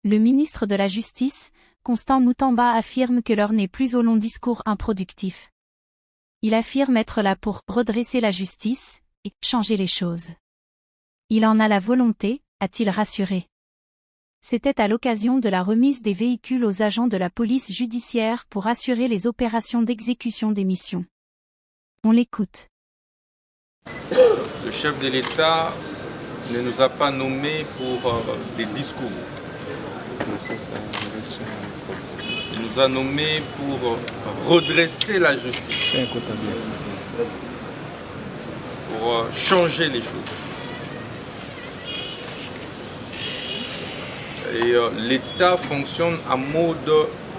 Le ministre de la Justice, Constant Moutamba, affirme que l'heure n'est plus aux longs discours improductifs. Il affirme être là pour redresser la justice et changer les choses. Il en a la volonté, a-t-il rassuré. C'était à l'occasion de la remise des véhicules aux agents de la police judiciaire pour assurer les opérations d'exécution des missions. On l'écoute. Le chef de l'État ne nous a pas nommés pour des discours. Il nous a nommés pour redresser la justice, pour changer les choses. Et l'État fonctionne en mode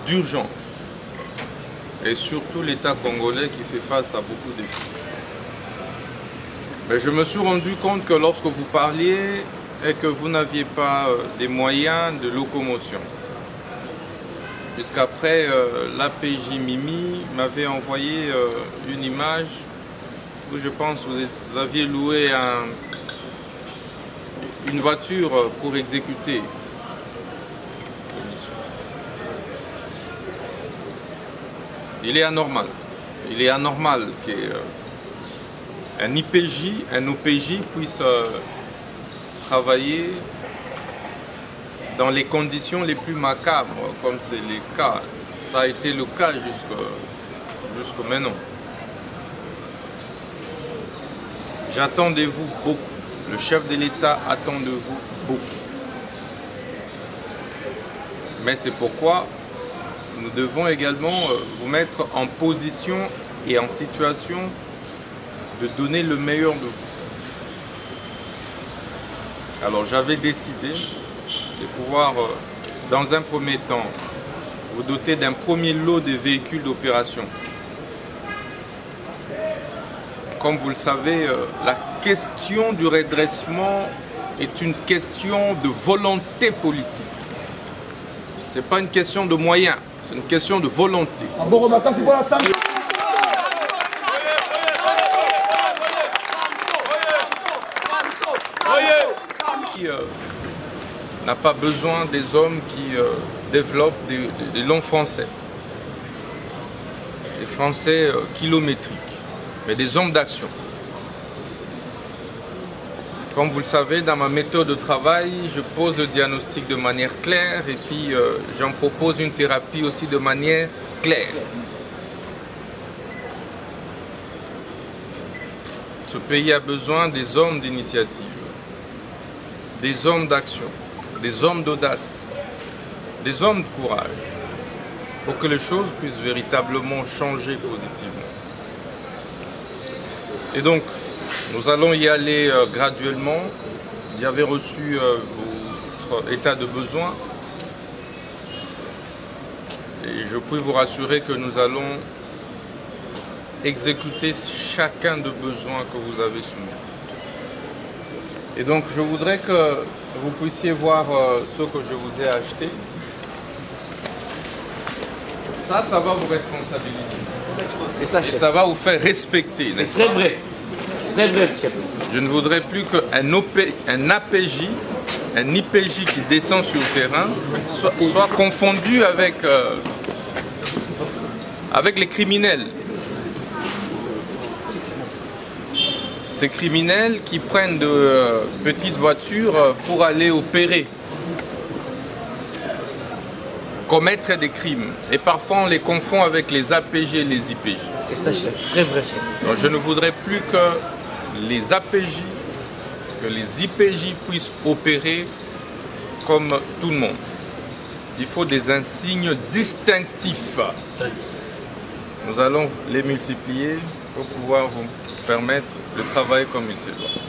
d'urgence. Et surtout l'État congolais qui fait face à beaucoup de défis. Mais je me suis rendu compte que lorsque vous parliez et que vous n'aviez pas des moyens de locomotion, puisqu'après l'APJ Mimi m'avait envoyé une image où je pense que vous aviez loué une voiture pour exécuter. Il est anormal qu'un IPJ, un OPJ puisse travailler dans les conditions les plus macabres, comme c'est le cas. Ça a été le cas jusqu'à maintenant. J'attends de vous beaucoup. Le chef de l'État attend de vous beaucoup. Mais c'est pourquoi nous devons également vous mettre en position et en situation de donner le meilleur de vous. Alors j'avais décidé de pouvoir, dans un premier temps, vous doter d'un premier lot de véhicules d'opération. Comme vous le savez, la question du redressement est une question de volonté politique. Ce n'est pas une question de moyens, c'est une question de volonté. N'a pas besoin des hommes qui développent des longs français, des français kilométriques, mais des hommes d'action. Comme vous le savez, dans ma méthode de travail, je pose le diagnostic de manière claire et puis j'en propose une thérapie aussi de manière claire. Ce pays a besoin des hommes d'initiative, des hommes d'action, des hommes d'audace, des hommes de courage, pour que les choses puissent véritablement changer positivement. Et donc, nous allons y aller graduellement. J'avais reçu votre état de besoin et je puis vous rassurer que nous allons exécuter chacun des besoins que vous avez soumis. Et donc, je voudrais que vous puissiez voir ce que je vous ai acheté. Ça va vous responsabiliser. Et ça va vous faire respecter, n'est-ce pas? Très vrai. Très vrai, chef. Je ne voudrais plus qu'un APJ, un IPJ qui descend sur le terrain, soit confondu avec les criminels. Ces criminels qui prennent de petites voitures pour aller opérer, commettre des crimes. Et parfois on les confond avec les APJ et les IPJ. C'est ça, chef. Très vrai, chef. Donc, je ne voudrais plus que les APJ, que les IPJ puissent opérer comme tout le monde. Il faut des insignes distinctifs. Nous allons les multiplier pour pouvoir vous permettre de travailler comme il se doit.